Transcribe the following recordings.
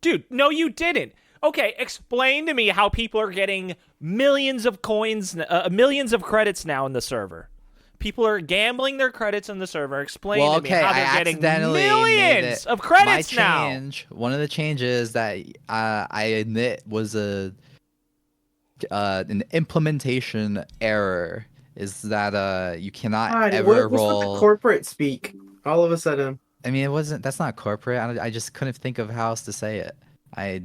Dude, no, you didn't. Okay, explain to me how people are getting millions of coins, millions of credits now in the server. People are gambling their credits in the server. Explain to me how they're getting millions of credits now. One of the changes that I admit was an implementation error is that you cannot ever roll. What's with the corporate speak? All of a sudden. I mean, it wasn't. That's not corporate. I just couldn't think of how else to say it. I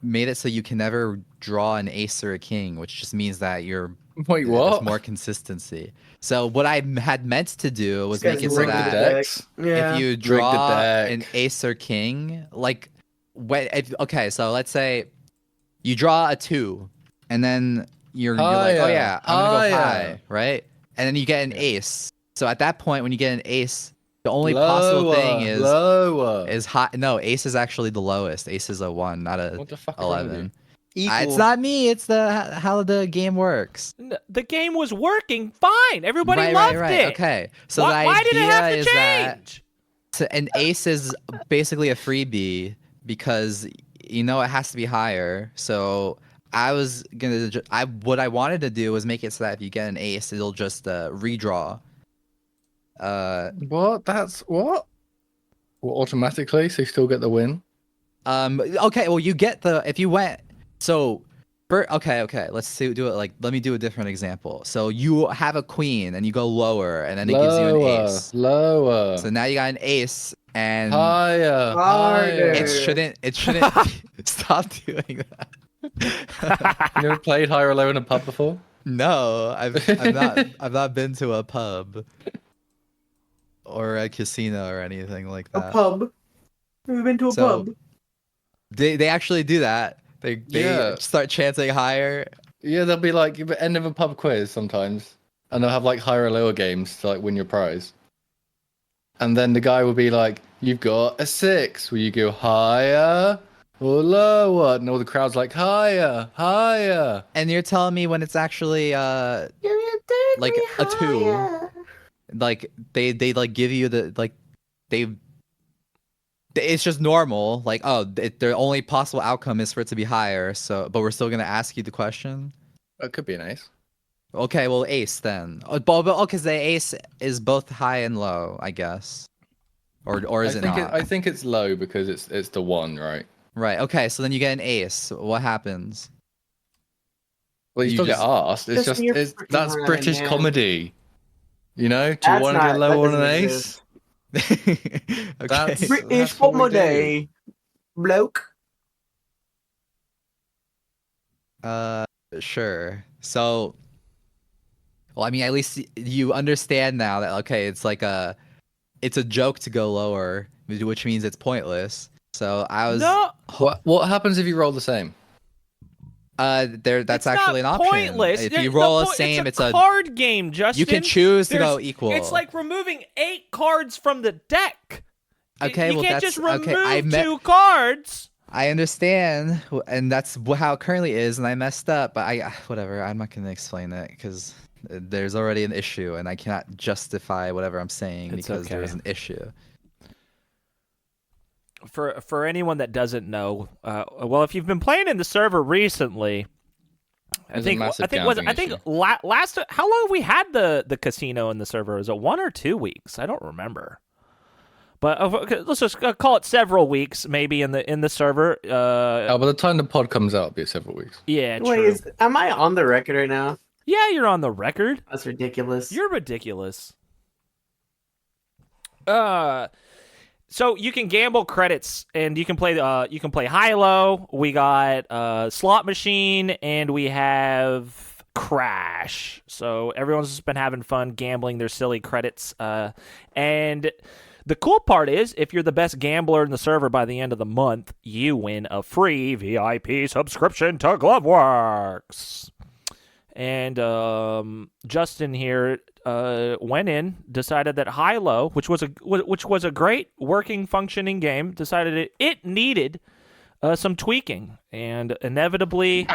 made it so you can never draw an ace or a king, which just means that you're. Wait, what? There's more consistency. So what I had meant to do was make it so that if you draw an ace or king, like okay, so let's say you draw a 2, and then you're like, oh yeah, I'm gonna go high, right? And then you get an ace. So at that point, when you get an ace, the only possible thing is high. No, ace is actually the lowest. Ace is a 1, not a 11. It's not me. It's how the game works. The game was working fine. Everybody loved it. Okay, so why did it have to change? An ace is basically a freebie because it has to be higher. So I was gonna. What I wanted to do was make it so that if you get an ace, it'll just redraw. What? That's what? Well, automatically, so you still get the win. Okay. Well, you get if you went. So, okay. Let's do it. Let me do a different example. So you have a queen and you go lower, and then it gives you an ace. Lower. So now you got an ace and higher. It shouldn't. Stop doing that. You never played higher or lower in a pub before? No, I've not been to a pub or a casino or anything like that. A pub. We've been to a pub. They actually do that. They start chanting higher. Yeah, they'll be like end of a pub quiz sometimes, and they'll have like higher or lower games to like win your prize. And then the guy will be like, "You've got a 6. Will you go higher or lower?" And all the crowd's like, "Higher, higher." And you're telling me when it's actually like a 2, like they like give you it's just normal, like, the only possible outcome is for it to be higher, but we're still gonna ask you the question. It could be an ace. Okay, well, ace then. Because the ace is both high and low, I guess. Or is it not? I think it's low because it's the 1, right? Right. Okay, so then you get an ace. What happens? Well, you still get asked. That's British comedy. Do you want to get low on an ace? Okay. British comedy, bloke. Sure. So, well, I mean, at least you understand now that it's it's a joke to go lower, which means it's pointless. So No. What happens if you roll the same? That's actually an option. Pointless. If you roll the same, it's a card game, Justin. You can choose to go equal. It's like removing 8 cards from the deck. Okay, you can't just remove 2 cards. I understand, and that's how it currently is, and I messed up. But whatever. I'm not going to explain it because there's already an issue, and I cannot justify whatever I'm saying because there's an issue. For anyone that doesn't know, well, if you've been playing in the server recently, I think last how long have we had the casino in the server? Is it 1 or 2 weeks? I don't remember. But let's just call it several weeks, maybe in the server. By the time the pod comes out, it'll be several weeks. Yeah, true. Wait, am I on the record right now? Yeah, you're on the record. That's ridiculous. You're ridiculous. So you can gamble credits, and you can play Hilo. We got slot machine, and we have Crash. So everyone's just been having fun gambling their silly credits. And the cool part is, if you're the best gambler in the server by the end of the month, you win a free VIP subscription to Gloveworks. And Justin here went in, decided that Hilo, which was a great working, functioning game, decided it needed some tweaking, and inevitably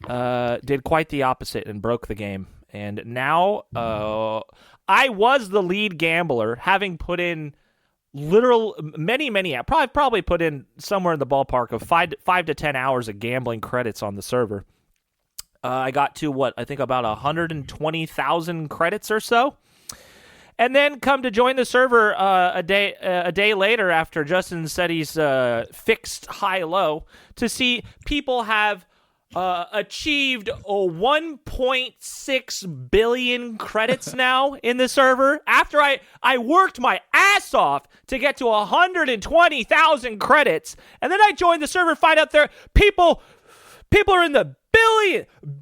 did quite the opposite and broke the game. And now I was the lead gambler, having put in many probably put in somewhere in the ballpark of 5 to 10 hours of gambling credits on the server. I got to I think about 120,000 credits or so. And then come to join the server a day later after Justin said he's fixed high-low to see people have achieved 1.6 billion credits now in the server after I worked my ass off to get to 120,000 credits. And then I joined the server, find out there people are in the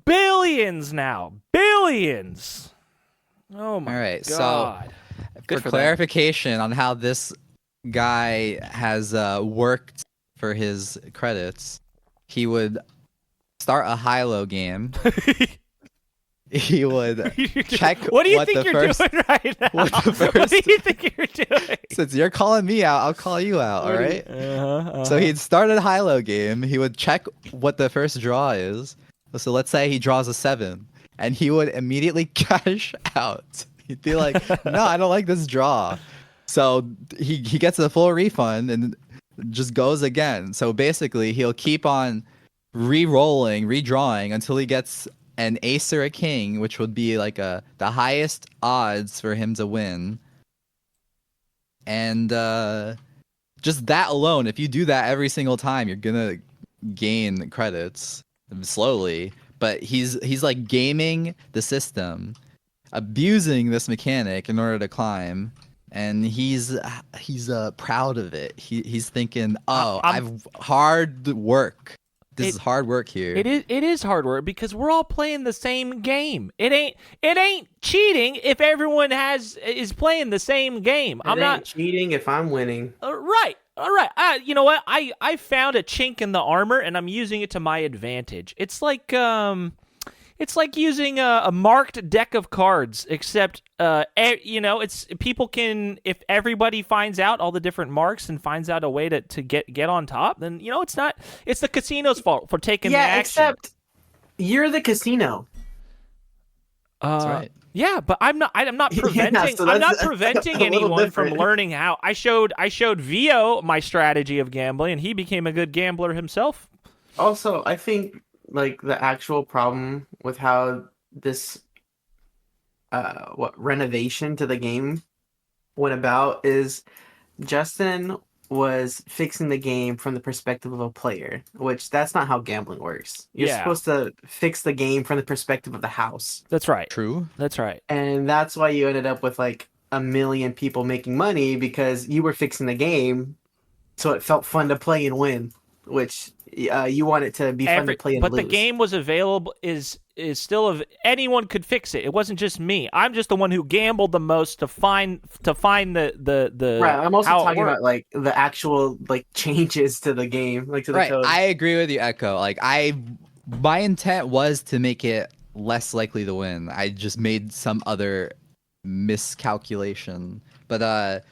billions now. Billions. Oh my All right, God. So for clarification on how this guy has worked for his credits, he would start a Hilo game. He would check what do you think you're doing right now? What do you think you're doing? Since you're calling me out, I'll call you out, all right? So he'd start a Hilo game. He would check what the first draw is. So let's say he draws a 7, and he would immediately cash out. He'd be like, no, I don't like this draw. So he gets a full refund and just goes again. So basically, he'll keep on re-rolling, redrawing until he gets an ace or a king, which would be like the highest odds for him to win. And just that alone, if you do that every single time, you're gonna gain credits slowly. But he's like gaming the system, abusing this mechanic in order to climb, and he's proud of it. He's thinking, I've hard work. This is hard work here. It is hard work because we're all playing the same game. It ain't cheating if everyone is playing the same game. I'm not cheating if I'm winning. Right. All right. You know what? I found a chink in the armor and I'm using it to my advantage. It's like using a marked deck of cards, except it's people can, if everybody finds out all the different marks and finds out a way to get on top, then it's the casino's fault for taking the action. Yeah, except you're the casino. That's right. Yeah, but I'm not preventing I'm not preventing anyone from learning how. I showed Vio my strategy of gambling and he became a good gambler himself. Also, I think like the actual problem with how this renovation to the game went about is Justin was fixing the game from the perspective of a player, which that's not how gambling works. You're supposed to fix the game from the perspective of the house. That's right. True. That's right. And that's why you ended up with like 1 million people making money, because you were fixing the game so it felt fun to play and win, which you want it to be fun to play and lose. But the game was available, is still anyone could fix it. It wasn't just me. I'm just the one who gambled the most to find the right. I'm also talking about like the actual like changes to the game, like to the code. I agree with you, Echo. Like my intent was to make it less likely to win. I just made some other miscalculation, but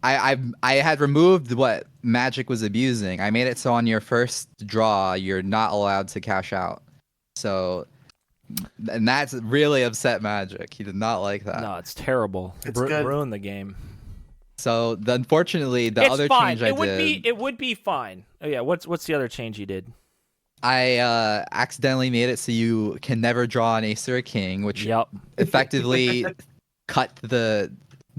I had removed what Magic was abusing. I made it so on your first draw, you're not allowed to cash out. So, and that's really upset Magic. He did not like that. No, it's terrible. It's good. Ruined the game. So, unfortunately, the other change I did... It would be fine. Oh yeah, what's the other change you did? I accidentally made it so you can never draw an ace or a king, which effectively cut the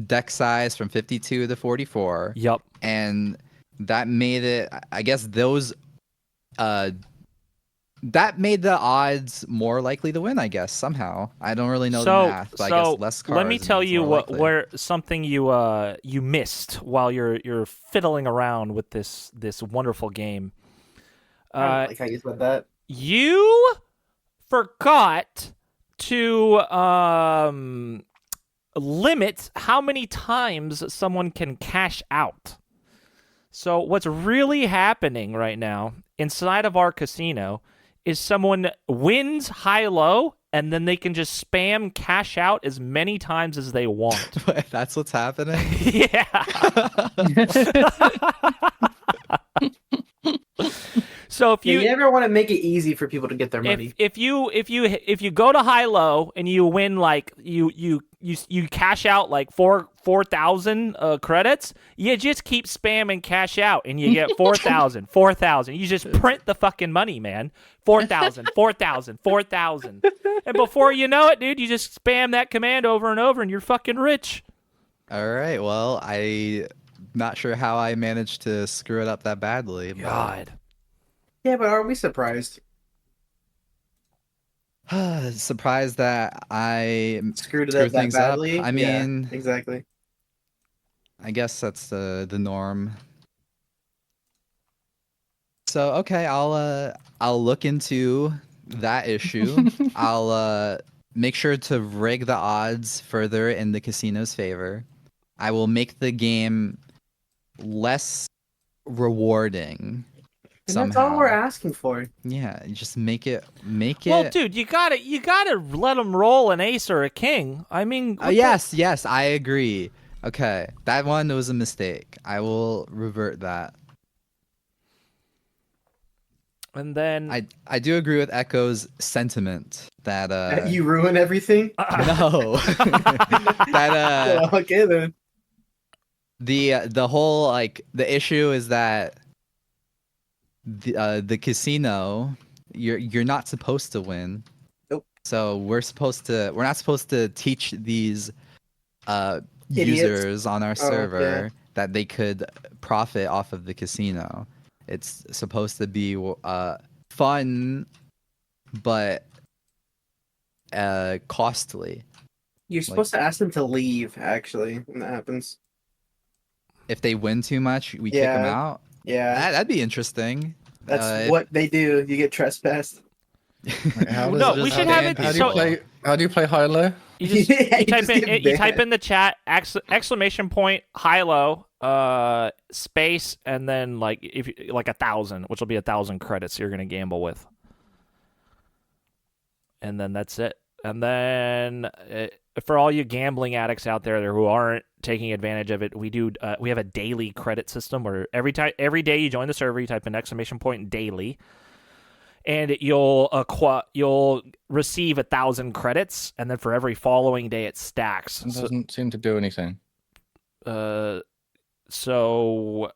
deck size from 52 to 44. Yep. And that made it, I guess those that made the odds more likely to win, I guess, somehow. I don't really know the math, but I guess less cards. Let me tell you where something you missed while you're fiddling around with this wonderful game. I like how you said that. You forgot to limit how many times someone can cash out. So what's really happening right now inside of our casino is someone wins high-low and then they can just spam cash out as many times as they want. That's what's happening? Yeah. So if you never want to make it easy for people to get their money. If you go to high-low and you win, like you you cash out like 4,000 credits. You just keep spamming cash out, and you get 4,000, 4,000. You just print the fucking money, man. 4,000, 4,000, 4,000, and before you know it, dude, you just spam that command over and over, and you're fucking rich. All right. Well, I'm not sure how I managed to screw it up that badly. God. Yeah, but are we surprised? Surprised that I screwed it up that badly. I mean, yeah, exactly. I guess that's the norm. So okay, I'll look into that issue. I'll make sure to rig the odds further in the casino's favor. I will make the game less rewarding. And somehow. That's all we're asking for. Yeah, just make it. Well, dude, you gotta let them roll an ace or a king. I mean, yes, I agree. Okay, that one was a mistake. I will revert that. And then I do agree with Echo's sentiment that you ruin everything. No, that okay then. The whole like the issue is that the casino you're not supposed to win. Nope. So we're not supposed to teach these Idiots. users on our server that they could profit off of the casino. It's supposed to be fun, but costly. You're supposed to ask them to leave, actually, when that happens. If they win too much, we kick them out. Yeah. That'd be interesting. That's what they do. You get trespassed. No, we should have it. How do you play Hilo? You type in the chat exclamation point Hilo space and then like 1,000, which will be 1,000 credits you're gonna gamble with, and then that's it. And then for all you gambling addicts out there who aren't taking advantage of it, we have a daily credit system where every day you join the server, you type in exclamation point daily, and you'll receive 1,000 credits, and then for every following day it stacks. It doesn't seem to do anything. So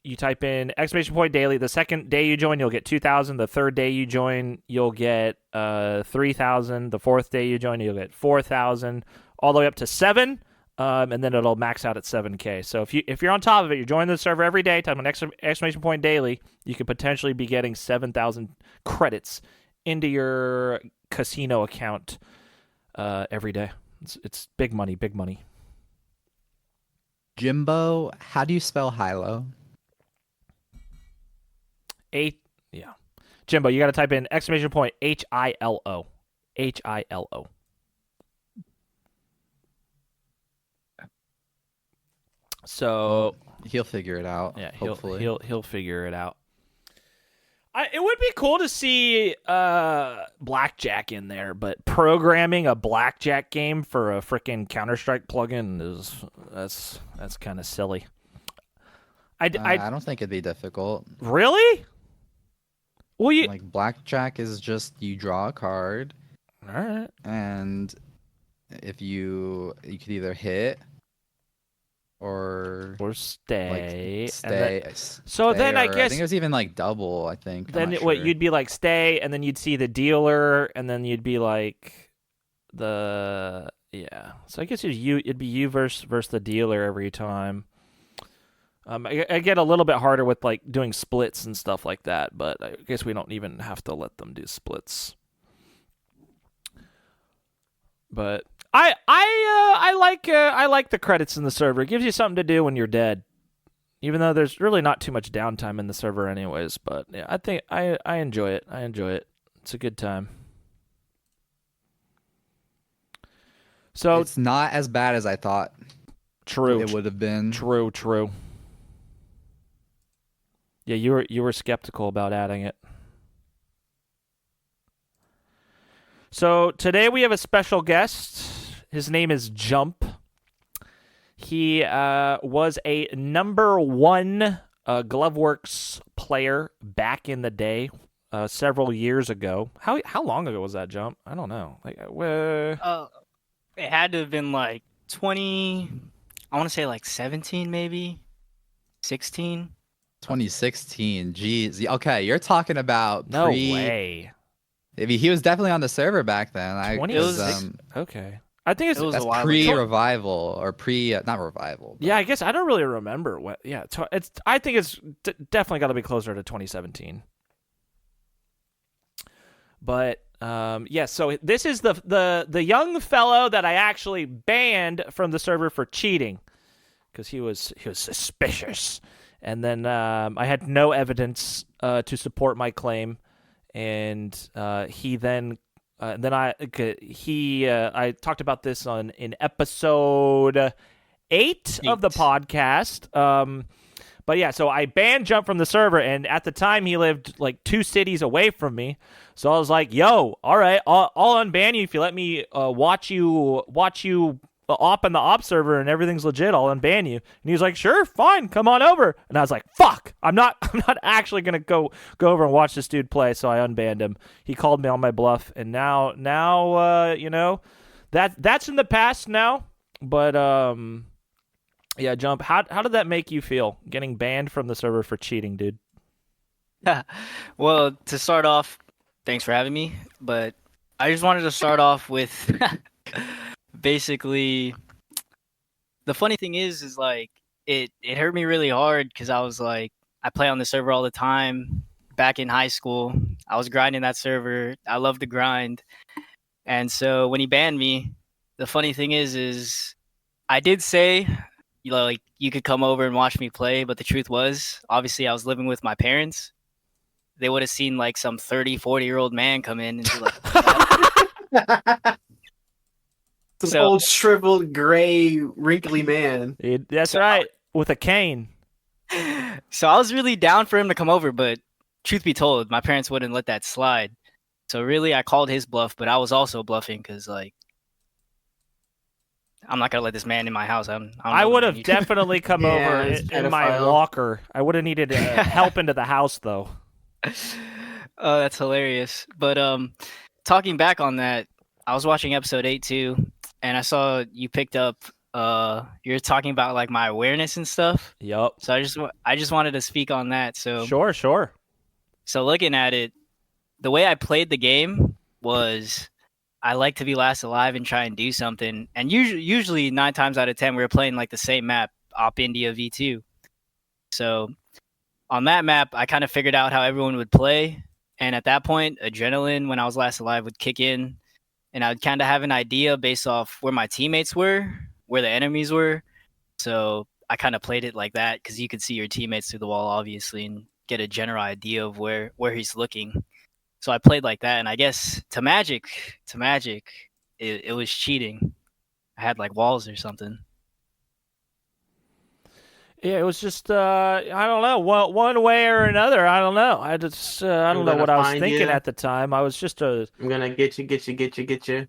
you type in exclamation point daily. The second day you join, you'll get 2,000. The third day you join, you'll get 3,000. The fourth day you join, you'll get 4,000, all the way up to 7. And then it'll max out at 7K. So if you're on top of it, you're joining the server every day, type an exclamation point daily, you could potentially be getting 7,000 credits into your casino account every day. It's big money, big money. Jimbo, how do you spell Hilo? Jimbo, you got to type in exclamation point Hilo. Hilo. So he'll figure it out. Yeah, hopefully he'll figure it out. It would be cool to see blackjack in there, but programming a blackjack game for a freaking Counter-Strike plugin that's kind of silly. I don't think it'd be difficult. Really? Well, like blackjack is just you draw a card. All right. And if you could either hit or stay. Then I guess I think it was even like double. I think. Then you'd be like stay, and then you'd see the dealer, and then you'd be like So I guess it'd be you versus the dealer every time. I get a little bit harder with like doing splits and stuff like that, but I guess we don't even have to let them do splits. But I like the credits in the server. It gives you something to do when you're dead, even though there's really not too much downtime in the server anyways. But yeah, I think I enjoy it. It's a good time. So it's not as bad as I thought. True, it would have been. True. Yeah, you were skeptical about adding it. So today we have a special guest. His name is Jump. He was a #1 gloveworks player back in the day, several years ago. How long ago was that, Jump? I don't know. it had to have been like 20. I want to say like 17, maybe 16. 2016. Geez. Okay, you're talking about No way. I mean, he was definitely on the server back then. Okay. I think It was that's a while ago. pre-revival or not revival. But... Yeah, I guess I don't really remember what. Yeah, I think it's definitely got to be closer to 2017. But yeah, so this is the young fellow that I actually banned from the server for cheating because he was suspicious, and then I had no evidence to support my claim, and he then. I talked about this in episode 8 of the podcast. But yeah, so I banned Jump from the server, and at the time he lived like 2 cities away from me. So I was like, "Yo, all right, I'll unban you if you let me watch you op in the op server and everything's legit. I'll unban you." And he was like, "Sure, fine, come on over." And I was like, "Fuck, I'm not actually gonna go over and watch this dude play." So I unbanned him. He called me on my bluff, and now you know, that's in the past now. But yeah, Jump. How did that make you feel getting banned from the server for cheating, dude? Well, to start off, thanks for having me. But I just wanted to start off with basically the funny thing is like it hurt me really hard because I was like, I play on the server all the time. Back in high school, I was grinding that server. I love the grind. And so when he banned me, the funny thing is I did say, you know, like you could come over and watch me play, but the truth was, obviously I was living with my parents. They would have seen like some 30, 40-year-old man come in and be like, some old shriveled, gray, wrinkly man. That's right, with a cane. So I was really down for him to come over, but truth be told, my parents wouldn't let that slide. So really, I called his bluff, but I was also bluffing because, like, I'm not gonna let this man in my house. I would have definitely come over in my walker. I would have needed help into the house, though. Oh, that's hilarious. But talking back on that, I was watching episode 8 too, and I saw you picked up. You're talking about like my awareness and stuff. Yup. So I just wanted to speak on that. So sure. So looking at it, the way I played the game was I like to be last alive and try and do something. And usually 9 times out of 10, we were playing like the same map, Op India V2. So on that map, I kind of figured out how everyone would play. And at that point, adrenaline, when I was last alive, would kick in. And I would kind of have an idea based off where my teammates were, where the enemies were. So I kind of played it like that because you could see your teammates through the wall, obviously, and get a general idea of where he's looking. So I played like that, and I guess to Magic, it was cheating. I had like walls or something. Yeah, it was just I don't know, one way or another. I don't know. I just I don't know what I was thinking at the time. I was just I'm gonna get you.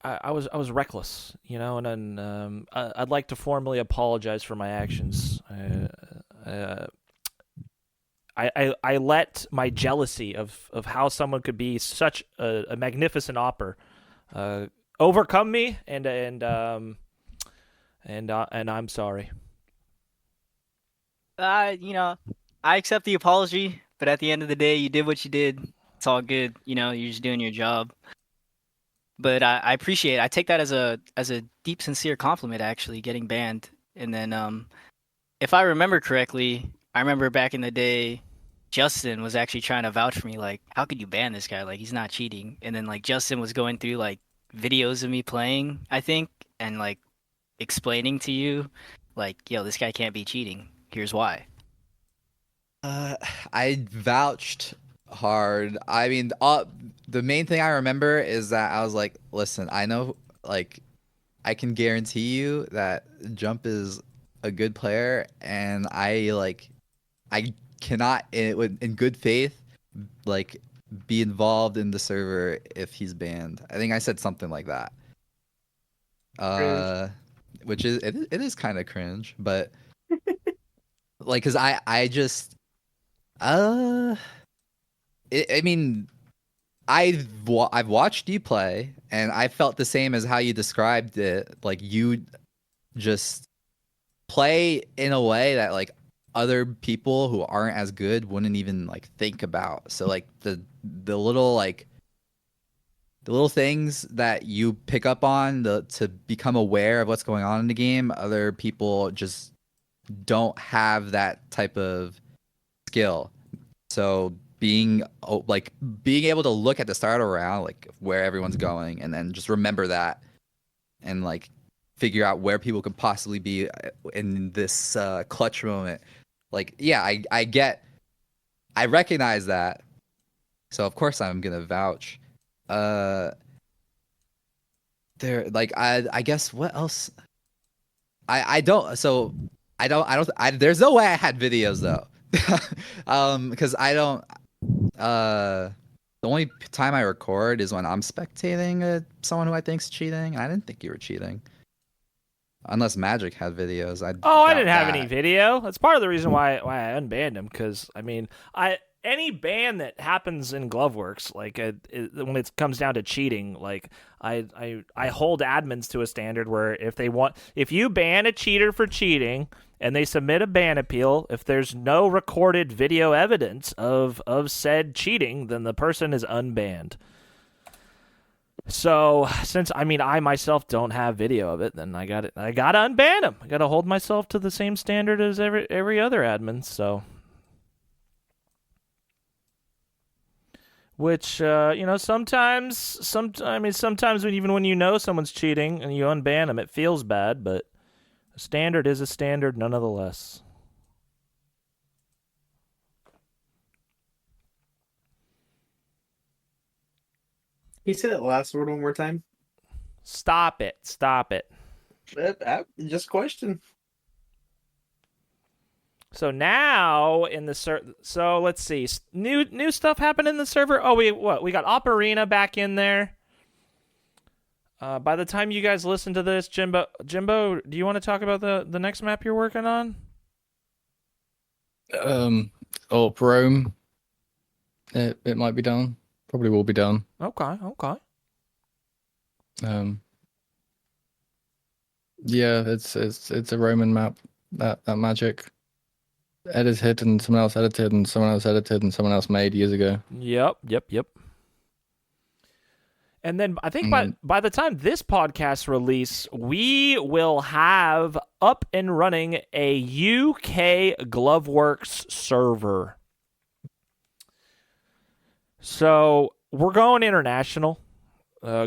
I was reckless, you know, and then I'd like to formally apologize for my actions. I let my jealousy of how someone could be such a magnificent opper overcome me, and I'm sorry. You know, I accept the apology, but at the end of the day, you did what you did. It's all good. You know, you're just doing your job. But I appreciate it. I take that as a deep, sincere compliment, actually, getting banned. And then, if I remember correctly, I remember back in the day, Justin was actually trying to vouch for me, like, how could you ban this guy? Like, he's not cheating. And then, like, Justin was going through, like, videos of me playing, I think, and, like, explaining to you, like, yo, this guy can't be cheating. Here's why. I vouched hard. I mean, the main thing I remember is that I was like, listen, I know, like, I can guarantee you that Jump is a good player, and I cannot, in good faith, like, be involved in the server if he's banned. I think I said something like that. Which is it is kind of cringe, but like, cause I just I mean, I've watched you play, and I felt the same as how you described it. Like you just play in a way that like other people who aren't as good wouldn't even like think about. So like the little things that you pick up on to become aware of what's going on in the game, other people just don't have that type of skill. So being able to look at the start round, like where everyone's going, and then just remember that, and like figure out where people could possibly be in this clutch moment. Like, yeah, I recognize that, so of course I'm gonna vouch. There, like, I guess what else? I don't. So I don't. There's no way I had videos though, because I don't. The only time I record is when I'm spectating someone who I think's cheating. I didn't think you were cheating. Unless Magic had videos. I didn't have any video. That's part of the reason why I unbanned him. Because I mean, any ban that happens in Gloveworks, like when it comes down to cheating, like I hold admins to a standard where if you ban a cheater for cheating and they submit a ban appeal, if there's no recorded video evidence of said cheating, then the person is unbanned. So since I myself don't have video of it, then I gotta unban him. I gotta hold myself to the same standard as every other admin. So, which sometimes even when you know someone's cheating and you unban them, it feels bad, but a standard is a standard nonetheless. Can you say that last word one more time? Stop it. Just question. So now in the so let's see, new stuff happened in the server. Oh, we got Operina back in there. By the time you guys listen to this, Jimbo, do you want to talk about the next map you're working on? Rome. It might be done. Probably will be done. Okay. Yeah, it's a Roman map. That Magic. Edited and someone else edited and someone else edited and someone else made years ago. Yep. And then I think by the time this podcast release, we will have up and running a UK Gloveworks server. So we're going international,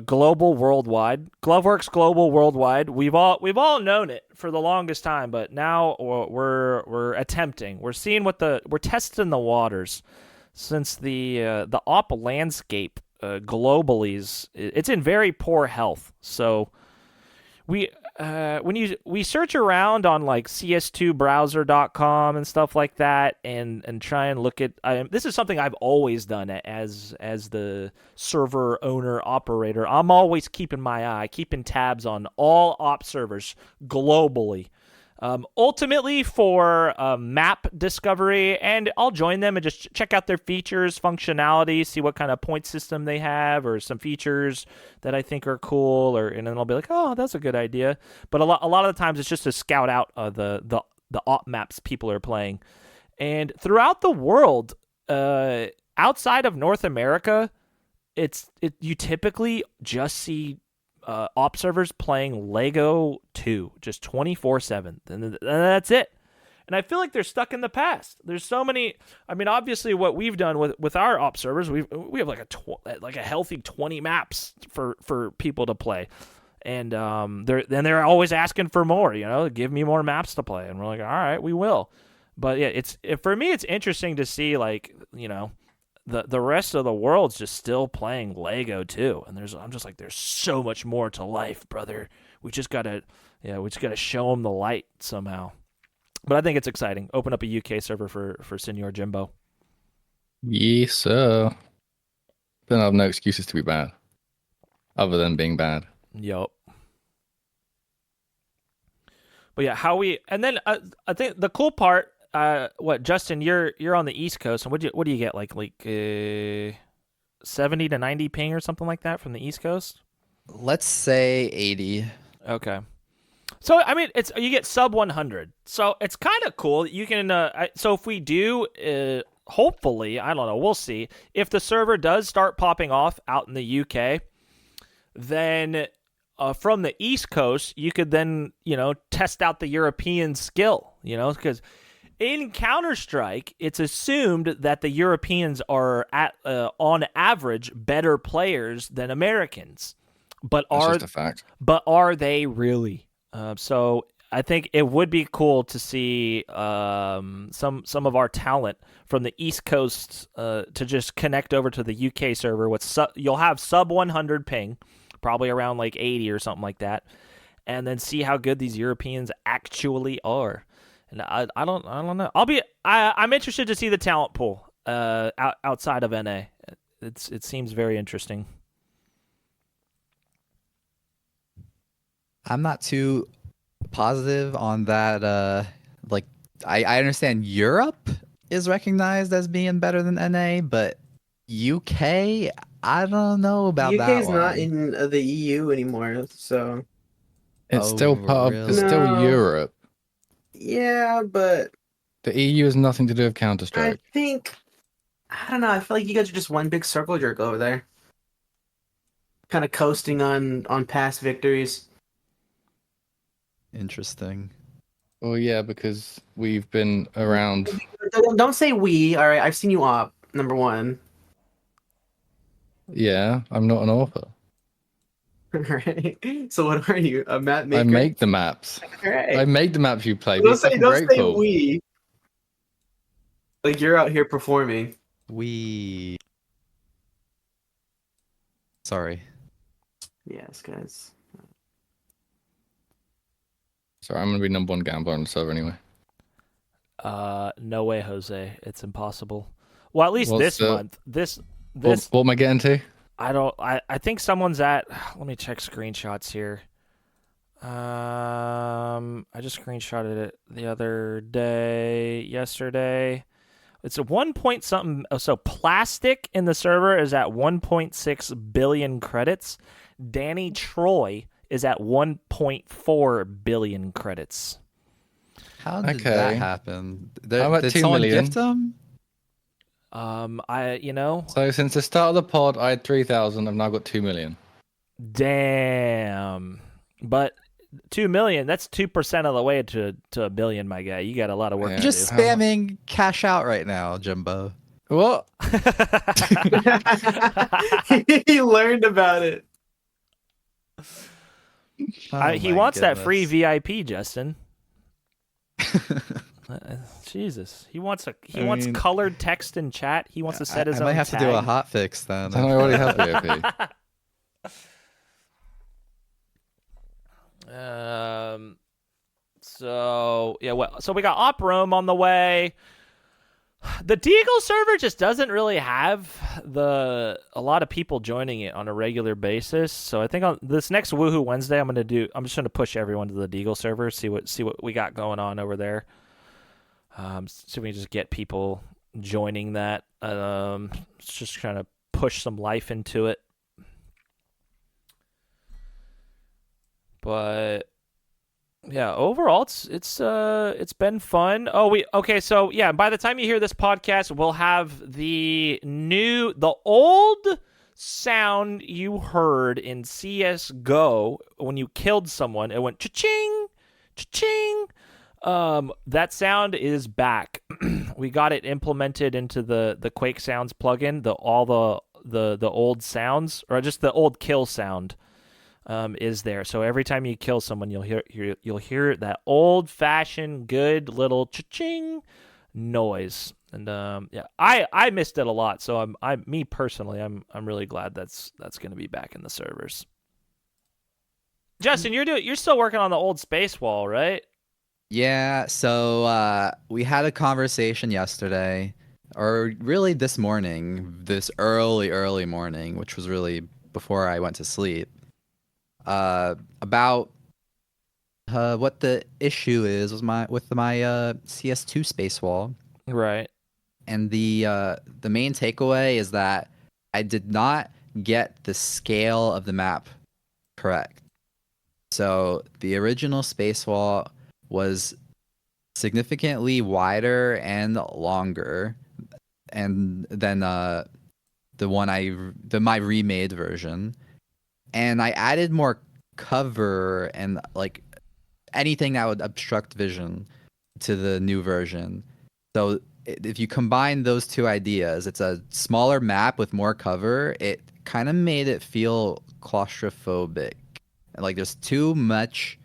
global, worldwide. Gloveworks global, worldwide. We've all known it for the longest time, but now we're attempting. We're seeing we're testing the waters, since the op landscape globally it's in very poor health. So we search around on like cs2browser.com and stuff like that, and try and look at this is something I've always done as the server owner operator. I'm always keeping tabs on all op servers globally, ultimately for map discovery, and I'll join them and just check out their features, functionality, see what kind of point system they have, or some features that I think are cool, and then I'll be like, oh, that's a good idea. But a lot of the times it's just to scout out the op maps people are playing. And throughout the world, outside of North America, you typically just see op servers playing Lego 2 just 24/7, and that's it. And I feel like they're stuck in the past. There's so many. I mean, obviously, what we've done with our op servers, we have like a healthy 20 maps for people to play, and they're always asking for more. Give me more maps to play, and we're like, all right, we will. But yeah, for me, it's interesting to see the rest of the world's just still playing Lego too, and I'm just like, there's so much more to life, brother. We just gotta show them the light somehow. But I think it's exciting. Open up a UK server for Senior Jimbo. Yes, sir. Then I have no excuses to be bad, other than being bad. Yup. But yeah, and then I think the cool part. Justin, you're on the East Coast, and what do you get like 70 to 90 ping or something like that from the East Coast? Let's say 80. Okay. So I mean, you get sub 100. So it's kind of cool. You can so if we do hopefully, I don't know, we'll see. If the server does start popping off out in the UK, then from the East Coast, you could then, test out the European skill, because in Counter-Strike, it's assumed that the Europeans are on average better players than Americans. But That's just a fact. But are they really? So I think it would be cool to see some of our talent from the East Coast to just connect over to the UK server. You'll have sub 100 ping, probably around like 80 or something like that, and then see how good these Europeans actually are. And I don't know. I'm interested to see the talent pool outside of NA. It seems very interesting. I'm not too positive on that. Like, I understand Europe is recognized as being better than NA, but UK, I don't know about that. UK is not in the EU anymore, so it's still part of. It's still Europe. Yeah, but the EU has nothing to do with Counter-Strike. I don't know. I feel like you guys are just one big circle jerk over there, kind of coasting on past victories. Interesting. Well, yeah, because we've been around. Don't say we. All right, I've seen you op, number one. Yeah, I'm not an author. Right. So what are you? A map maker? I make the maps. Right. I make the maps you play. Don't say we. Like you're out here performing. We. Sorry. Yes, guys. Sorry, I'm gonna be number one gambler on the server anyway. No way, Jose. It's impossible. Well, at least this month. This. What am I getting to? I think someone's at. Let me check screenshots here. I just screenshotted it the other day, yesterday. It's a 1 point something. So Plastic in the server is at 1.6 billion credits. Danny Troy is at 1.4 billion credits. How did that happen? How about 2 million? Gift them? So since the start of the pod, I had 3,000. I've now got 2 million. Damn. But 2 million, that's 2% of the way to a billion, my guy. You got a lot of work to do. You're just spamming cash out right now, Jumbo. What? He learned about it. He wants that free VIP, Justin. Jesus, he wants colored text in chat. He wants to set his own. I might have to do a hot fix then. I already have VIP. So we got Op Rome on the way. The Deagle server just doesn't really have a lot of people joining it on a regular basis. So I think on this next Woohoo Wednesday, I'm just gonna push everyone to the Deagle server, see what we got going on over there. So we can just get people joining that. Just trying to push some life into it. But yeah, overall it's been fun. So yeah, by the time you hear this podcast, we'll have the old sound you heard in CSGO when you killed someone. It went cha-ching, cha-ching. That sound is back. We got it implemented into the Quake Sounds plugin. All the old sounds, or just the old kill sound, is there. So every time you kill someone, you'll hear that old fashioned good little cha-ching noise. And yeah, I missed it a lot. So I'm really glad that's going to be back in the servers. Justin, you're still working on the old space wall, right? Yeah, so we had a conversation yesterday, or really this morning, this early morning, which was really before I went to sleep, about what the issue is with my CS2 space wall. Right. And the main takeaway is that I did not get the scale of the map correct. So the original space wall was significantly wider and longer, and then my remade version, and I added more cover and like anything that would obstruct vision to the new version. So if you combine those two ideas, it's a smaller map with more cover. It kind of made it feel claustrophobic. Like there's too much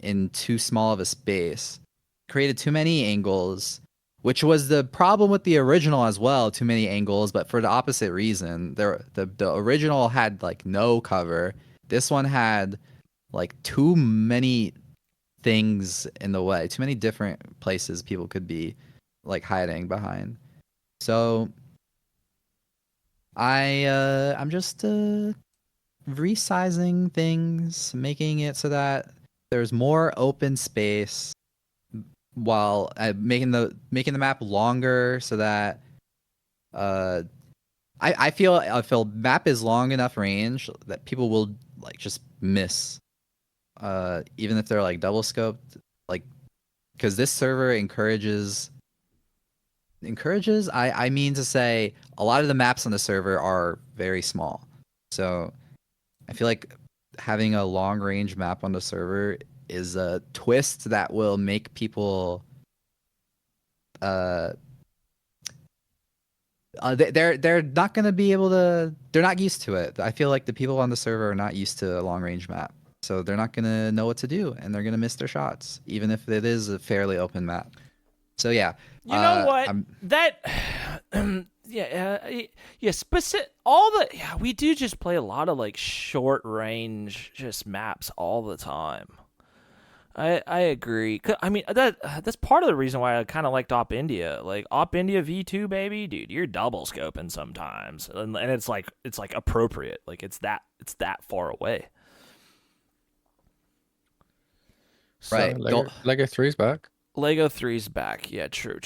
in too small of a space. Created too many angles, which was the problem with the original as well. Too many angles, but for the opposite reason. The original had like no cover. This one had like too many things in the way, too many different places people could be like hiding behind. So I'm just resizing things, making it so that there's more open space while making the map longer so that I feel if map is long enough range that people will like just miss even if they're like double scoped, like because this server encourages I mean to say a lot of the maps on the server are very small. So I feel like having a long range map on the server is a twist that will make people they're not going to be able to, they're not used to it. I feel like the people on the server are not used to a long range map. So they're not going to know what to do, and they're going to miss their shots, even if it is a fairly open map. So yeah, you know what? We do just play a lot of like short range just maps all the time. I agree. I mean that's part of the reason why I kind of liked Op India. Like Op India V2, baby, dude, you're double scoping sometimes, and it's like appropriate. Like it's that far away. Right. So, Lego 3's back. Lego 3's back. Yeah, true.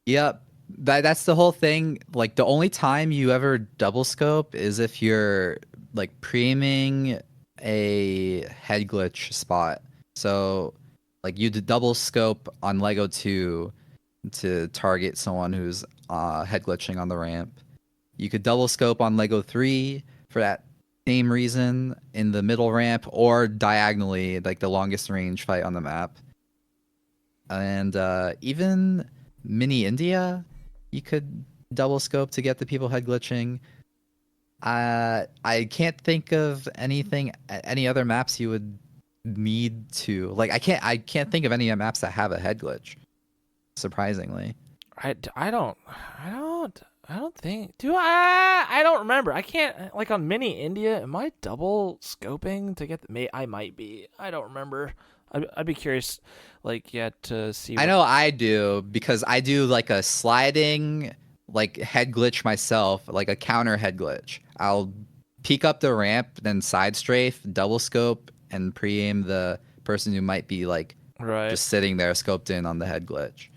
Yep. That's the whole thing. Like the only time you ever double scope is if you're like pre-aiming a head glitch spot. So like you double scope on Lego 2 to target someone who's head glitching on the ramp. You could double scope on Lego 3 for that same reason in the middle ramp, or diagonally, like the longest range fight on the map. And even Mini India, you could double scope to get the people head glitching. I can't think of any other maps you would need to like. I can't think of any maps that have a head glitch. Surprisingly, I don't think. Do I don't remember. I can't, like on Mini India, am I double scoping to get I might be. I don't remember. I'd be curious, like, to see. I know I do, because I do like a sliding like head glitch myself, like a counter head glitch. I'll peek up the ramp, then side strafe, double scope, and pre-aim the person who might be like just sitting there scoped in on the head glitch.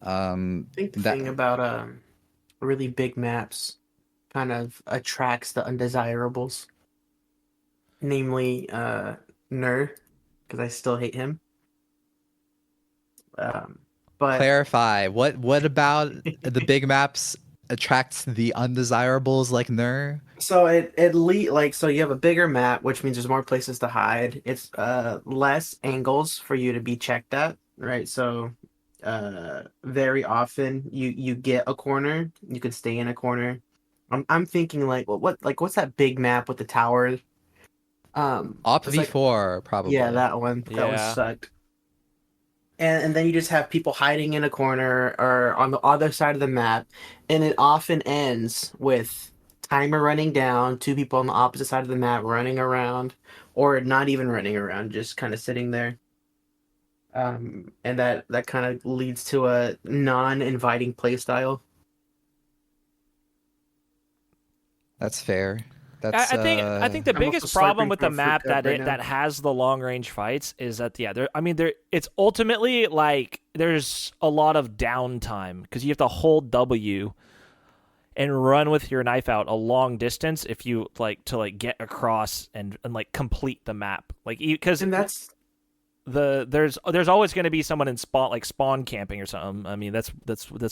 I think the thing about really big maps kind of attracts the undesirables, namely Ner, because I still hate him. But clarify, what about the big maps attracts the undesirables like Ner? So so you have a bigger map, which means there's more places to hide. It's less angles for you to be checked at, right? So very often you get a corner, you could stay in a corner. I'm thinking like what's that big map with the tower? Op V4 like, probably. Yeah, that one. That one sucked. And then you just have people hiding in a corner or on the other side of the map, and it often ends with timer running down, two people on the opposite side of the map running around, or not even running around, just kind of sitting there. And that kind of leads to a non-inviting playstyle. That's fair. I think the biggest problem with the map that has the long range fights is that it's ultimately like there's a lot of downtime because you have to hold W, and run with your knife out a long distance if you like to like get across and like complete the map. Like because that's there's always going to be someone in spawn camping or something. I mean that's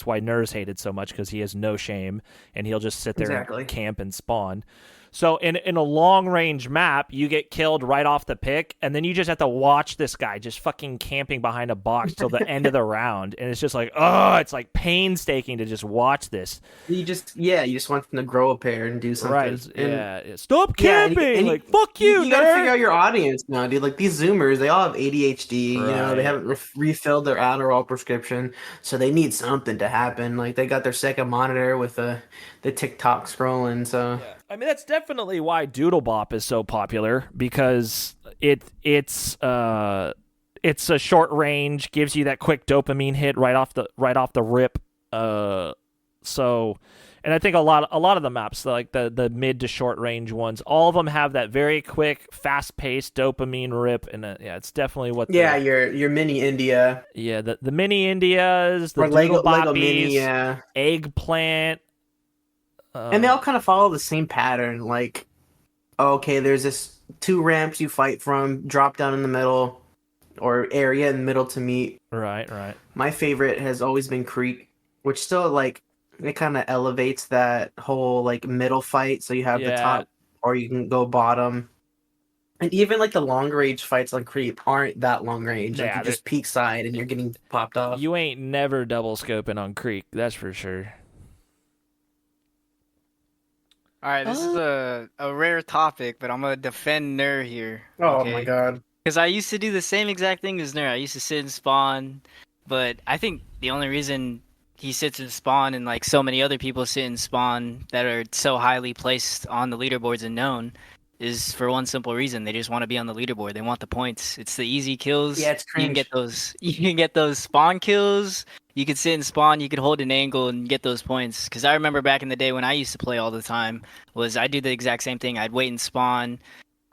why Nurs hated so much, because he has no shame and he'll just sit there and camp and spawn. So in a long range map, you get killed right off the pick, and then you just have to watch this guy just fucking camping behind a box till the end of the round, and it's just like, oh, it's like painstaking to just watch this. You just want them to grow a pair and do something. Right? And, stop camping! Like fuck you! You gotta figure out your audience now, dude. Like these Zoomers, they all have ADHD. Right. You know, they haven't refilled their Adderall prescription, so they need something to happen. Like they got their second monitor with the TikTok scrolling. So I mean, that's definitely why Doodlebop is so popular, because it's a short range, gives you that quick dopamine hit right off the rip. So, and I think a lot of the maps, like the mid to short range ones, all of them have that very quick, fast paced dopamine rip, and it's definitely what. Your mini India. Yeah, the mini Indias, the Lego mini, eggplant. And they all kind of follow the same pattern. Like, okay, there's this 2 ramps you fight from, drop down in the middle, or area in the middle to meet. Right. My favorite has always been Creek, which still, like, it kind of elevates that whole, like, middle fight. So you have the top, or you can go bottom. And even, like, the longer range fights on Creep aren't that long range. Like, you just peek side and you're getting popped off. You ain't never double scoping on Creek, that's for sure. All right, this is a rare topic, but I'm going to defend Nur here. Oh, my God. Because I used to do the same exact thing as Nur. I used to sit and spawn, but I think the only reason he sits and spawn and like so many other people sit and spawn that are so highly placed on the leaderboards and known is for one simple reason. They just want to be on the leaderboard. They want the points. It's the easy kills. Yeah, it's cringe. You can get those spawn kills. You could sit and spawn, you could hold an angle and get those points. Because I remember back in the day when I used to play all the time, was I do the exact same thing. I'd wait and spawn,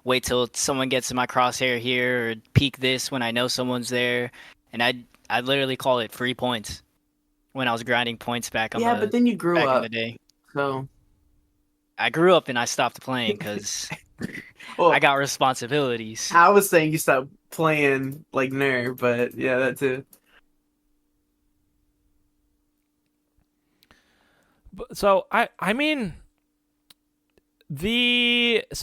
wait till someone gets in my crosshair here, or peek this when I know someone's there, and I'd literally call it free points when I was grinding points back but then you grew up in the day. So I grew up and I stopped playing because I got responsibilities. I was saying you stopped playing like Nerd, but yeah, that too. So I mean, it's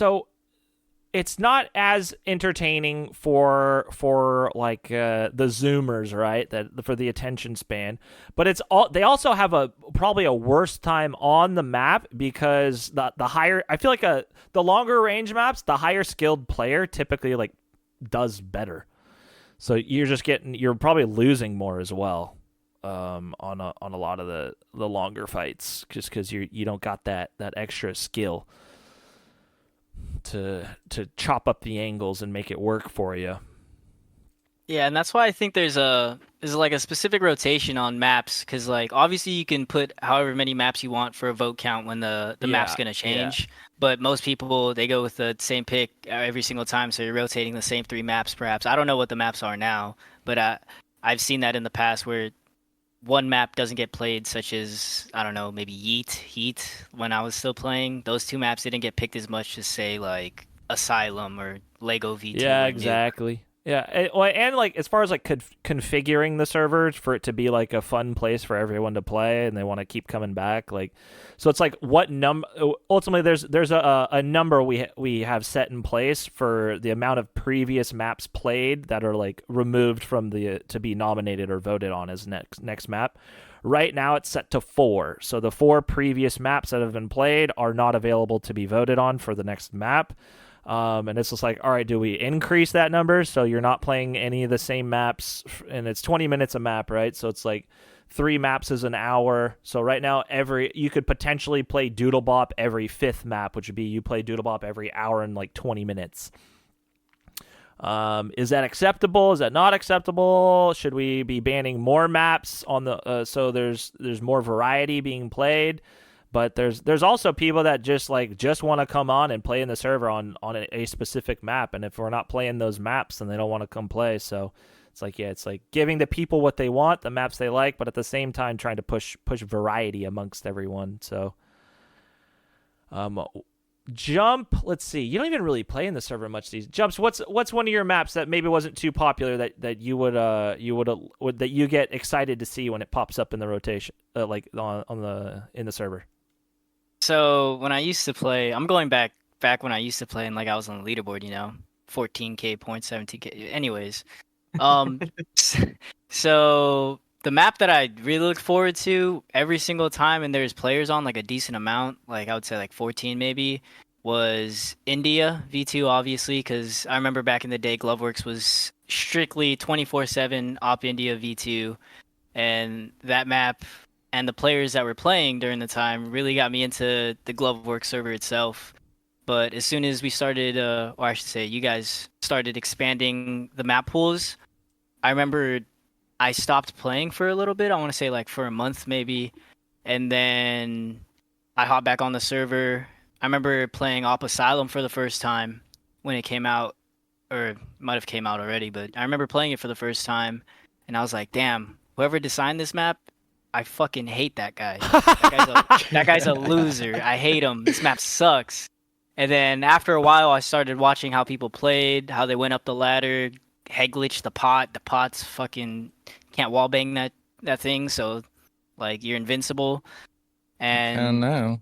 not as entertaining for like the Zoomers, right? That for the attention span, but they also have probably a worse time on the map, because the higher, I feel like the longer range maps, the higher skilled player typically like does better. So you're probably losing more as well. On a lot of the longer fights, just because you don't got that extra skill to chop up the angles and make it work for you. Yeah, and that's why I think there's like a specific rotation on maps, because like obviously you can put however many maps you want for a vote count when the map's gonna change. Yeah. But most people, they go with the same pick every single time, so you're rotating the same 3 maps perhaps. I don't know what the maps are now, but I've seen that in the past where one map doesn't get played, such as, I don't know, maybe Heat, when I was still playing. Those 2 maps didn't get picked as much as, say, like, Asylum or Lego V2. Yeah, exactly. Yeah, and like as far as like configuring the servers for it to be like a fun place for everyone to play, and they want to keep coming back, like, so it's like what ultimately there's a number we have set in place for the amount of previous maps played that are like removed from to be nominated or voted on as next map. Right now it's set to 4, so the 4 previous maps that have been played are not available to be voted on for the next map. And it's just like, all right, do we increase that number so you're not playing any of the same maps? And it's 20 minutes a map, right? So it's like 3 maps is an hour. So right now, you could potentially play Doodlebop every 5th map, which would be you play Doodlebop every hour and like 20 minutes. Is that acceptable? Is that not acceptable? Should we be banning more maps on the so there's more variety being played? But there's also people that just want to come on and play in the server on a specific map, and if we're not playing those maps, then they don't want to come play. So it's like giving the people what they want, the maps they like, but at the same time trying to push variety amongst everyone. So Jump. Let's see. You don't even really play in the server much these Jumps. What's one of your maps that maybe wasn't too popular that you would that you get excited to see when it pops up in the rotation, like in the server? So when I used to play, I'm going back when I used to play and like I was on the leaderboard, 14K points, 17K. Anyways, so the map that I really look forward to every single time, and there's players on like a decent amount, like I would say like 14 maybe, was India V2, obviously, because I remember back in the day, Gloveworks was strictly 24/7 Op India V2, and that map and the players that were playing during the time really got me into the Gloveworks server itself. But as soon as we started, or I should say, you guys started expanding the map pools, I remember I stopped playing for a little bit. I want to say like for a month maybe, and then I hopped back on the server. I remember playing Op Asylum for the first time when it came out, or it might have came out already, but I remember playing it for the first time, and I was like, damn, whoever designed this map, I fucking hate that guy. That guy's a loser. I hate him. This map sucks. And then after a while, I started watching how people played, how they went up the ladder, head glitch the pot. The pot's fucking can't wallbang that thing, so like you're invincible. And no.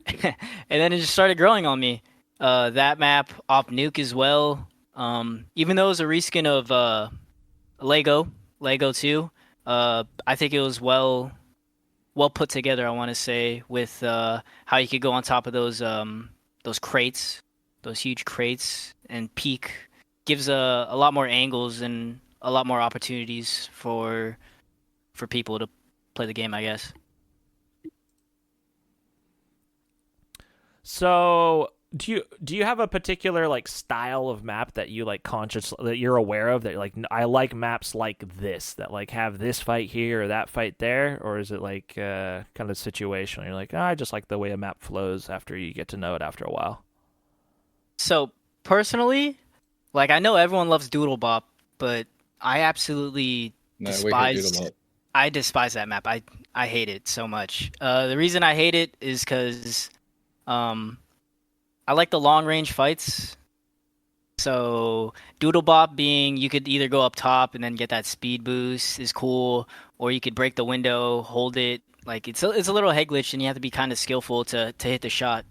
and then it just started growing on me. That map, Op Nuke as well. Even though it was a reskin of Lego 2, I think it was well put together. I want to say with how you could go on top of those crates, those huge crates, and peek. Gives a lot more angles and a lot more opportunities for people to play the game, I guess. So do you have a particular like style of map that you like that you're aware of, that like I like maps like this, that like have this fight here or that fight there, or is it like kind of situational? You're like, I just like the way a map flows after you get to know it after a while. So personally, like I know everyone loves Doodle Bop, but I absolutely despise. I despise that map. I hate it so much. The reason I hate it is because I like the long range fights. So Doodle Bop being you could either go up top and then get that speed boost is cool, or you could break the window, hold it. Like it's a little head glitch, and you have to be kind of skillful to hit the shot.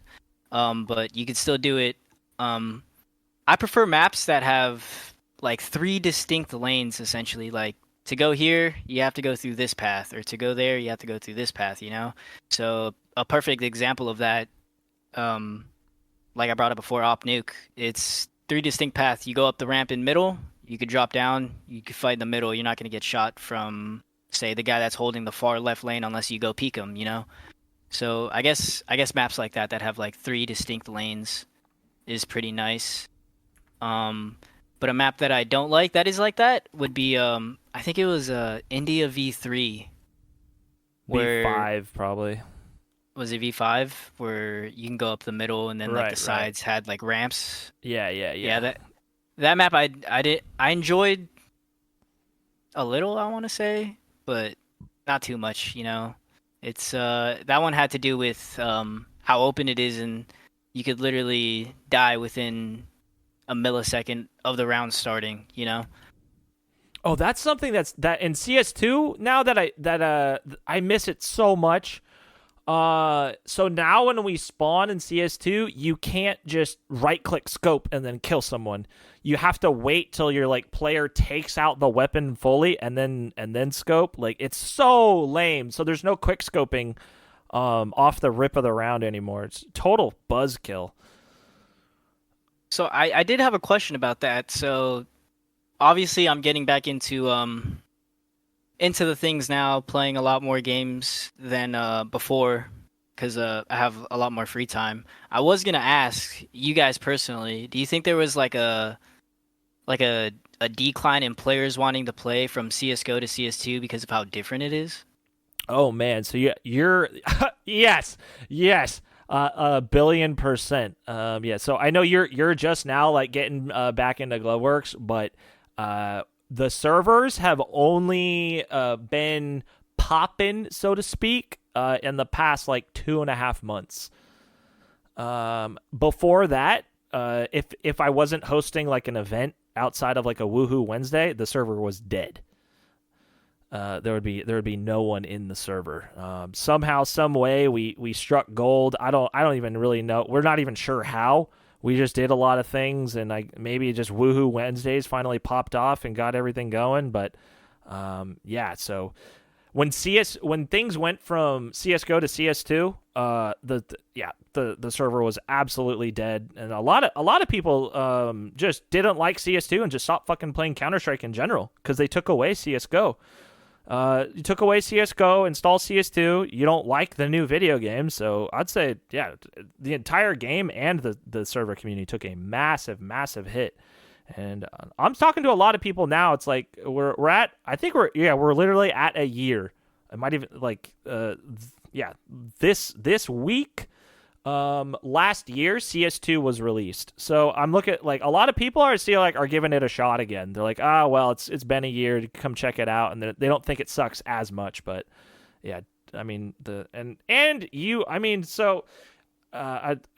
But you could still do it. I prefer maps that have like 3 distinct lanes, essentially. Like to go here, you have to go through this path, or to go there, you have to go through this path. So a perfect example of that, like I brought up before, Op Nuke. It's 3 distinct paths. You go up the ramp in middle, you could drop down, you could fight in the middle. You're not going to get shot from, say, the guy that's holding the far left lane unless you go peek him. So I guess maps like that have like 3 distinct lanes is pretty nice. But a map that I don't like that is like that would be I think it was India V3. V5 probably. Was it V5 where you can go up the middle and then like the sides had like ramps? Yeah. That map I enjoyed a little, I want to say, but not too much. It's that one had to do with how open it is, and you could literally die within a millisecond of the round starting. Oh, that's something that in CS2 now that I miss it so much. So now when we spawn in CS2, you can't just right-click scope and then kill someone. You have to wait till your like player takes out the weapon fully and then scope. Like it's so lame. So there's no quick scoping off the rip of the round anymore. It's total buzzkill. So I did have a question about that. So obviously I'm getting back into the things now, playing a lot more games than before, because I have a lot more free time. I was gonna ask you guys personally, do you think there was like a decline in players wanting to play from CSGO to CS2 because of how different it is? Oh man, so you're yes. 1,000,000,000%. Yeah, so I know you're just now like getting back into Gloveworks, but the servers have only been popping, so to speak, in the past like 2.5 months. Before that, if I wasn't hosting like an event outside of like a Woohoo Wednesday, the server was dead. There would be no one in the server. Somehow, some way, we struck gold. I don't even really know. We're not even sure how. We just did a lot of things, and maybe just Woohoo Wednesdays finally popped off and got everything going. But yeah, so when things went from CS:GO to CS2, the server was absolutely dead, and a lot of people just didn't like CS2 and just stopped fucking playing Counter-Strike in general because they took away CS:GO. You took away CSGO, install CS2. You don't like the new video game, so I'd say, yeah, the entire game and the server community took a massive, massive hit. And I'm talking to a lot of people now. It's like we're literally at a year. I might even this week. Last year CS2 was released, so I'm looking like a lot of people are giving it a shot again. They're like, well, it's been a year to come check it out, and they don't think it sucks as much. But yeah, I mean I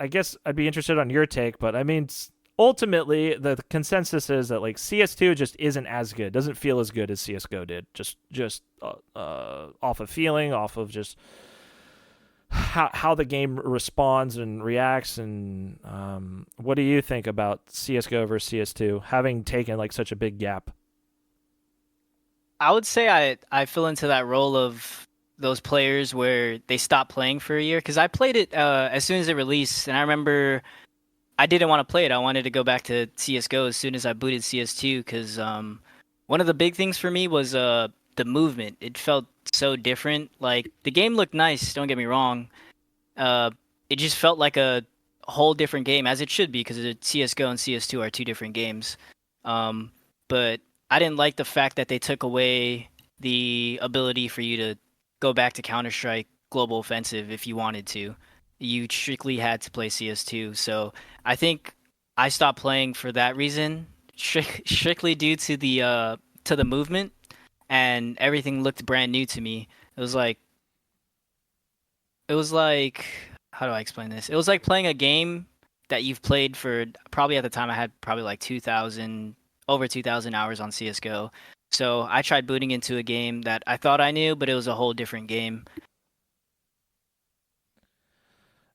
guess I'd be interested on your take, but I mean ultimately the consensus is that like CS2 just isn't as good, doesn't feel as good as CS:GO did, just off of feeling, off of just how the game responds and reacts. And what do you think about CSGO versus CS2 having taken like such a big gap? I would say I fell into that role of those players where they stopped playing for a year, because I played it as soon as it released, and I remember I didn't want to play it. I wanted to go back to CSGO as soon as I booted CS2, because one of the big things for me was the movement. It felt so different. Like, the game looked nice, don't get me wrong. It just felt like a whole different game, as it should be, because CSGO and CS2 are two different games. But I didn't like the fact that they took away the ability for you to go back to Counter-Strike Global Offensive if you wanted to. You strictly had to play CS2. So I think I stopped playing for that reason, strictly due to the movement, and everything looked brand new to me. It was like, how do I explain this? It was like playing a game that you've played for, probably at the time I had probably like over 2,000 hours on CSGO. So I tried booting into a game that I thought I knew, but it was a whole different game.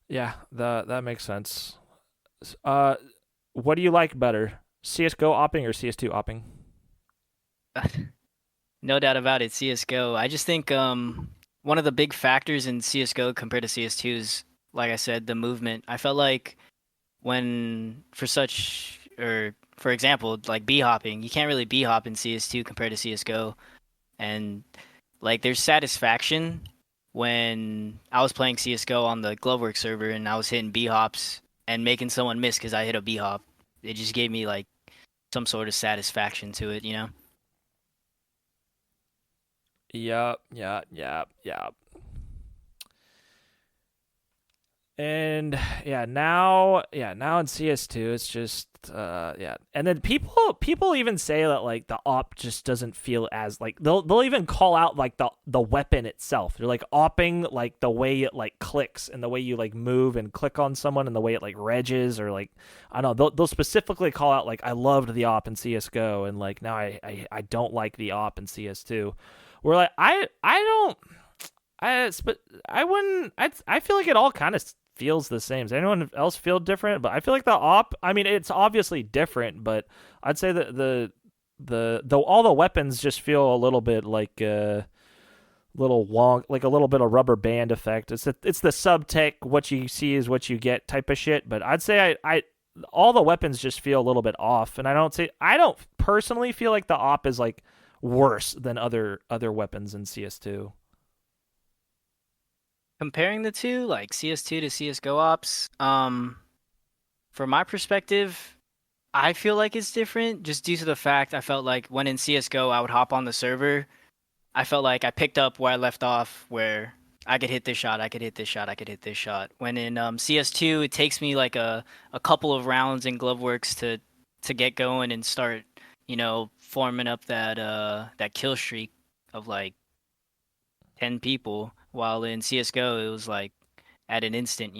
Yeah, that makes sense. What do you like better, CS:GO opping or CS2 opping? No doubt about it, CSGO. I just think one of the big factors in CSGO compared to CS2 is, like I said, the movement. I felt like for example, like b-hopping, you can't really b-hop in CS2 compared to CSGO. And like, there's satisfaction when I was playing CSGO on the gloveworks server and I was hitting b-hops and making someone miss because I hit a b-hop. It just gave me like some sort of satisfaction to it, you know? Yeah. And now in CS2 it's just and then people even say that like the op just doesn't feel as like, they'll even call out like the weapon itself. They're like opping like the way it like clicks and the way you like move and click on someone and the way it like regs, or like, I don't know, they'll specifically call out like, I loved the op in CS:GO and like now I don't like the op in CS2. We're like, I feel like it all kind of feels the same. Does anyone else feel different? But I feel like the op, I mean, it's obviously different, but I'd say that all the weapons just feel a little bit like a little wonk, like a little bit of rubber band effect. It's the sub-tech, what you see is what you get type of shit. But I'd say I all the weapons just feel a little bit off, and I don't personally feel like the op is like worse than other weapons in CS2. Comparing the two, like CS2 to CSGO ops, from my perspective, I feel like it's different just due to the fact I felt like when in CSGO I would hop on the server, I felt like I picked up where I left off, where I could hit this shot, I could hit this shot, I could hit this shot. When in CS2, it takes me like a couple of rounds in gloveworks to get going and start, forming up that kill streak of like 10 people. While in CSGO, it was like at an instant,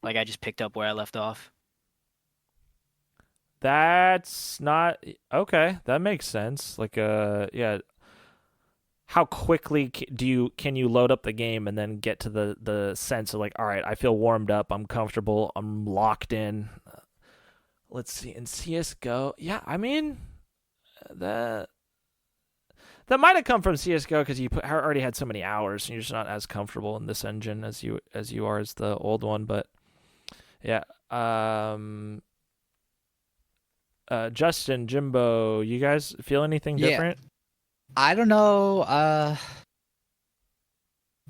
Like I just picked up where I left off. That's not okay. That makes sense. Like, yeah. How quickly can you load up the game and then get to the sense of like, all right, I feel warmed up, I'm comfortable, I'm locked in. Let's see, in CSGO, yeah, I mean, that might have come from CSGO because you already had so many hours, and you're just not as comfortable in this engine as you are as the old one. But yeah, Justin, Jimbo, you guys feel anything different? I don't know. All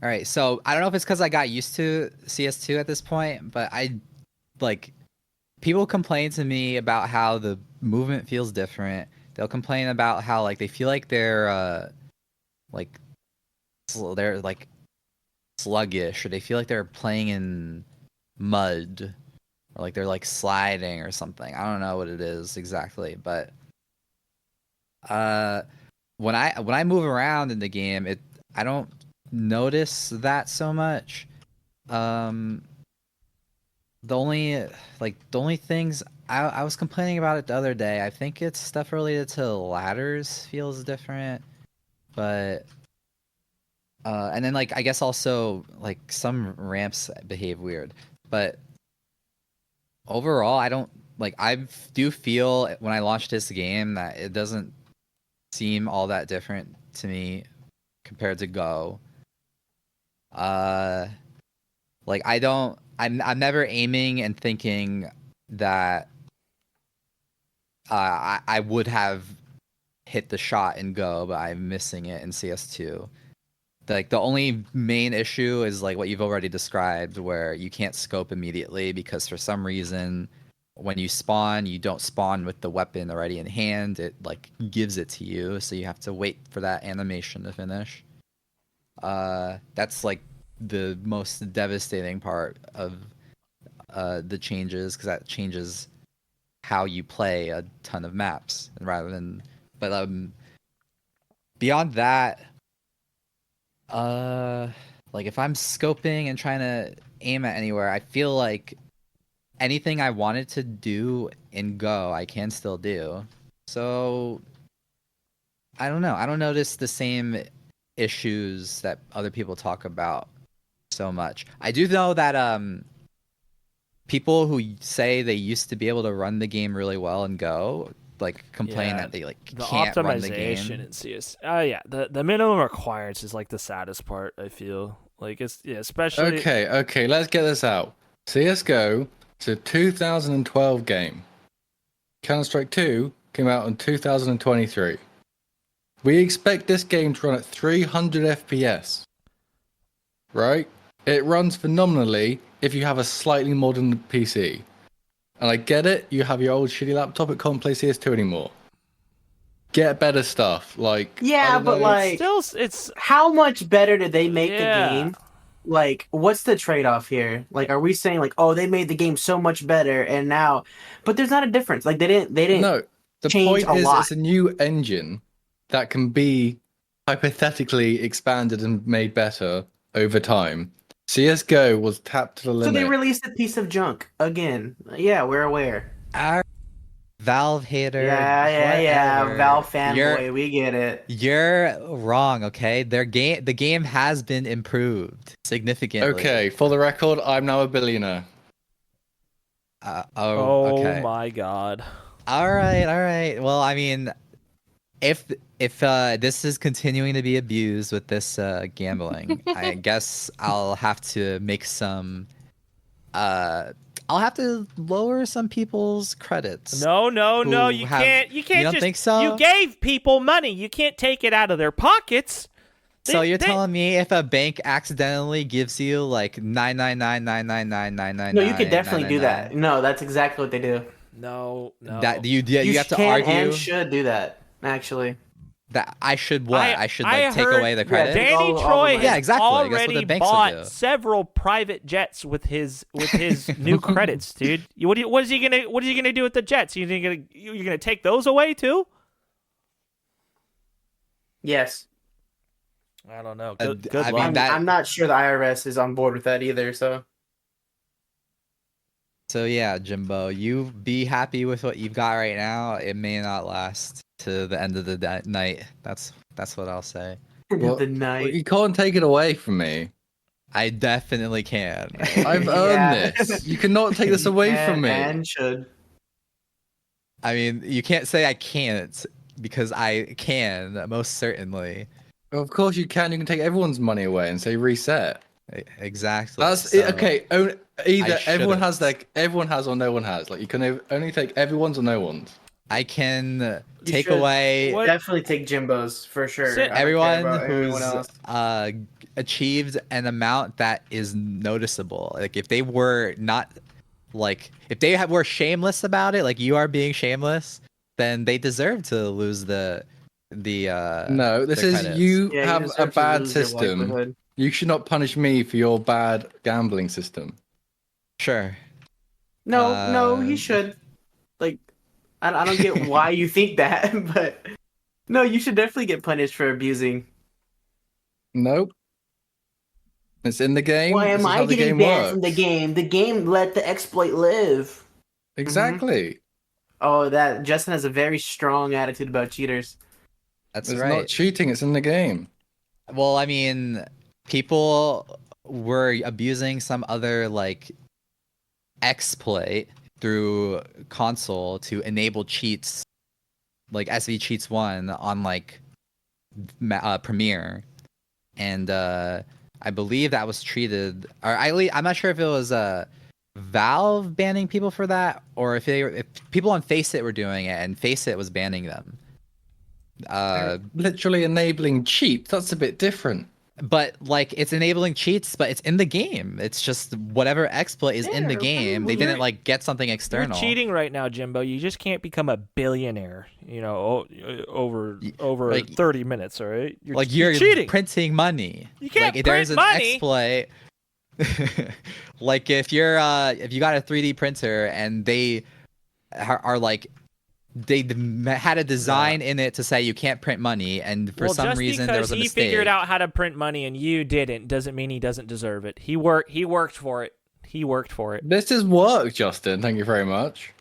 right, so I don't know if it's because I got used to CS2 at this point, but like people complain to me about how the movement feels different. They'll complain about how like they feel like they're like sluggish, or they feel like they're playing in mud, or like they're like sliding or something. I don't know what it is exactly, but when I move around in the game, I don't notice that so much. The only things I was complaining about it the other day, I think it's stuff related to ladders feels different, but and then like I guess also like some ramps behave weird, but overall I don't like I do feel when I launched this game that it doesn't seem all that different to me compared to Go. Like I'm never aiming and thinking that I would have hit the shot in Go, but I'm missing it in CS2. Like the only main issue is like what you've already described, where you can't scope immediately because for some reason when you spawn, you don't spawn with the weapon already in hand. It like gives it to you, so you have to wait for that animation to finish. That's like the most devastating part of the changes, because that changes how you play a ton of maps, and rather than, but beyond that, like if I'm scoping and trying to aim at anywhere, I feel like anything I wanted to do in Go, I can still do. So I don't know. I don't notice the same issues that other people talk about so much. I do know that people who say they used to be able to run the game really well and Go like complain that they like can't run the game. The optimization in CS. Oh yeah, the minimum requirements is like the saddest part. I feel like it's especially. Okay, let's get this out. CS:GO is a 2012 game. Counter-Strike 2 came out in 2023. We expect this game to run at 300 FPS. Right? It runs phenomenally if you have a slightly modern PC. And I get it, you have your old shitty laptop, it can't play CS2 anymore. Get better stuff, like... Yeah, but like... It's how much better did they make the game? Like, what's the trade-off here? Like, are we saying like, oh, they made the game so much better, and now... But there's not a difference. Like, they didn't No, the change point is lot. It's a new engine that can be hypothetically expanded and made better over time. CSGO was tapped to the limit. So they released a piece of junk again. Yeah, we're aware. Our Valve hater. Yeah. Valve fanboy, we get it. You're wrong, okay? The game has been improved significantly. Okay, for the record, I'm now a billionaire. Okay. My god. All right. Well, I mean, if this is continuing to be abused with this gambling, I guess I'll have to make some I'll have to lower some people's credits. No, you can't. You can't. You don't think so? You gave people money. You can't take it out of their pockets. So you're telling me if a bank accidentally gives you like 999999999? No, you could definitely do that. No, that's exactly what they do. No. That you have to argue and should do that. Actually, that I should what? I should like take away the credit. Danny Troy has already bought do. several private jets with his new credits, dude. What is he gonna do with the jets? You're gonna take those away too? Yes. I don't know. Good I'm not sure the IRS is on board with that either. So So yeah, Jimbo, you be happy with what you've got right now. It may not last to the end of the night. That's what I'll say. Well, the night. you can't take it away from me. I definitely can. I've earned this. You cannot take this away from me. And should. I mean, you can't say I can't because I can, most certainly. Of course you can. You can take everyone's money away and say reset. Exactly. That's so, it. Okay. Either everyone has or no one has. Like you can only take everyone's or no one's. I can take should. away Definitely take Jimbo's for sure. everyone who's achieved an amount that is noticeable. Like if they were not, like if they were shameless about it, like you are being shameless, then they deserve to lose the No, this is credits. you have a bad system. You should not punish me for your bad gambling system. Sure. No, he should. Like, I don't get why you think that, but no, you should definitely get punished for abusing. Nope. It's in the game. Why am I getting banned from the works. game? The game let the exploit live. Exactly. Oh, that Justin has a very strong attitude about cheaters. That's It's right. not cheating. It's in the game. Well, I mean, people were abusing some other like exploit through console to enable cheats, like SV Cheats 1 on like Premiere, and I believe that was treated. Or I'm not sure if it was Valve banning people for that, or if people on Faceit were doing it and Faceit was banning them. Literally enabling cheat. That's a bit different. But like it's enabling cheats, but it's in the game. It's just whatever exploit is in the game. They didn't like get something external. You're cheating right now, Jimbo. You just can't become a billionaire, over like, 30 minutes, all right? You're cheating. Printing money. You can't print there's an money. Exploit. Like if you got a 3D printer and they are like they had a design in it to say you can't print money, and for some reason there was a mistake. Just because he figured out how to print money and you didn't doesn't mean he doesn't deserve it. He worked for it. He worked for it. This is work, Justin. Thank you very much.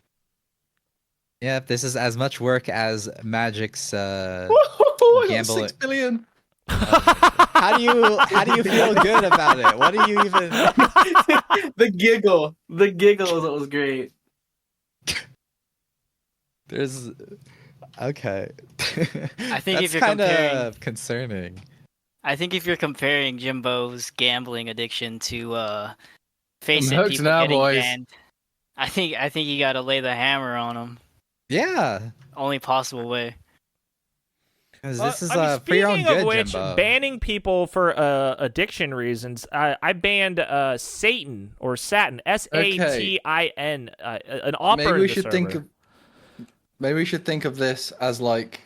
Yeah, this is as much work as Magic's gamble. 6 billion. How do you feel good about it? What do you even? The giggle was great. There's okay. I think if you're kind comparing, of concerning. I think if you're comparing Jimbo's gambling addiction to Face I'm It hooked people now, getting boys. banned, I think you got to lay the hammer on them. Yeah. Only possible way. Because this is speaking for your own good, of which, Jimbo. banning people for addiction reasons, I banned Satin or Satin, Satin, an opera. Maybe we should think of this as like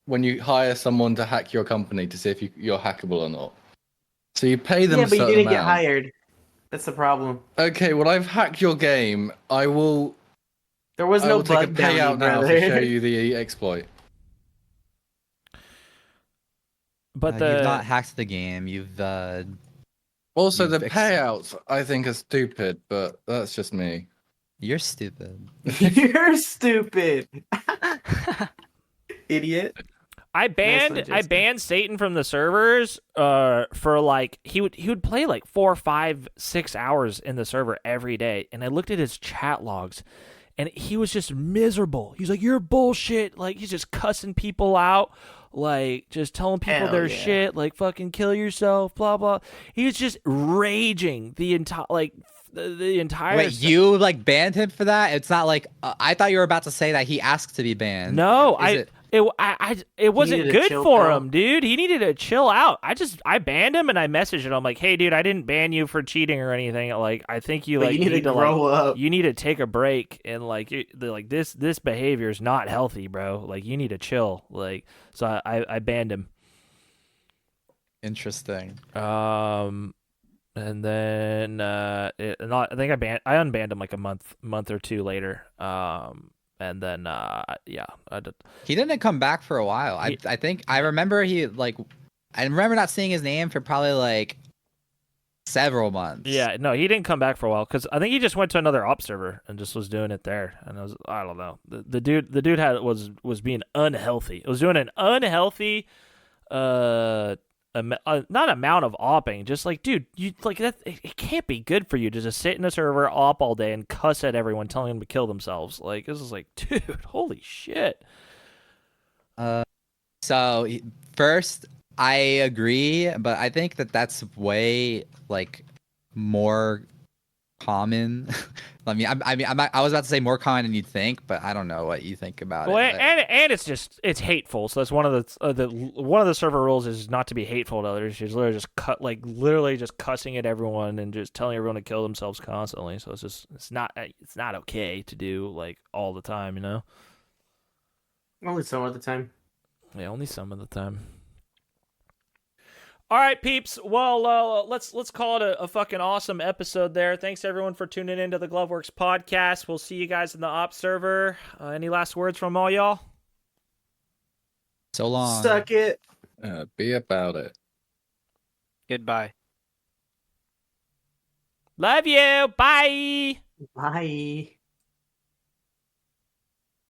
when you hire someone to hack your company to see if you're hackable or not. So you pay them. Yeah, but you didn't get amount. hired. That's the problem. Okay, well I've hacked your game. I will. There was no take a bug bounty, payout now brother. to show you the exploit. But you've not hacked the game. You've also the payouts I think are stupid, but that's just me. You're stupid. You're stupid. Idiot. I banned Satan from the servers for like he would play like 4, 5, 6 hours in the server every day, and I looked at his chat logs and he was just miserable. He's like, "You're bullshit." Like he's just cussing people out, like just telling people their shit, like fucking kill yourself, blah blah. He was just raging the entire Wait, you like banned him for that? It's not like I thought you were about to say that he asked to be banned. No, it wasn't good for him, dude. He needed to chill out. I banned him and I messaged him. I'm like, hey, dude, I didn't ban you for cheating or anything. Like, I think you need to grow up. You need to take a break and like this behavior is not healthy, bro. Like, you need to chill. Like, so I banned him. Interesting. And then I think I unbanned him like a month or two later. And then I did. He didn't come back for a while. I think I remember I remember not seeing his name for probably like several months. Yeah, no, he didn't come back for a while because I think he just went to another op server and just was doing it there. And I don't know. The dude was being unhealthy. It was doing an unhealthy, not amount of opping. Just like, dude, you like that. It can't be good for you to just sit in a server op all day and cuss at everyone, telling them to kill themselves. Like, this is like, dude, holy shit. So first, I agree, but I think that's way like more common. I was about to say more common than you'd think, but I don't know what you think about it. And it's hateful. So that's one of the server rules is not to be hateful to others. She's literally just cussing at everyone and just telling everyone to kill themselves constantly. So it's not okay to do like all the time, you know. Only some of the time. Yeah, only some of the time. All right, peeps. Well, let's call it a fucking awesome episode there. Thanks everyone for tuning into the Gloveworks podcast. We'll see you guys in the op server. Any last words from all y'all? So long. Suck it. Be about it. Goodbye. Love you. Bye. Bye.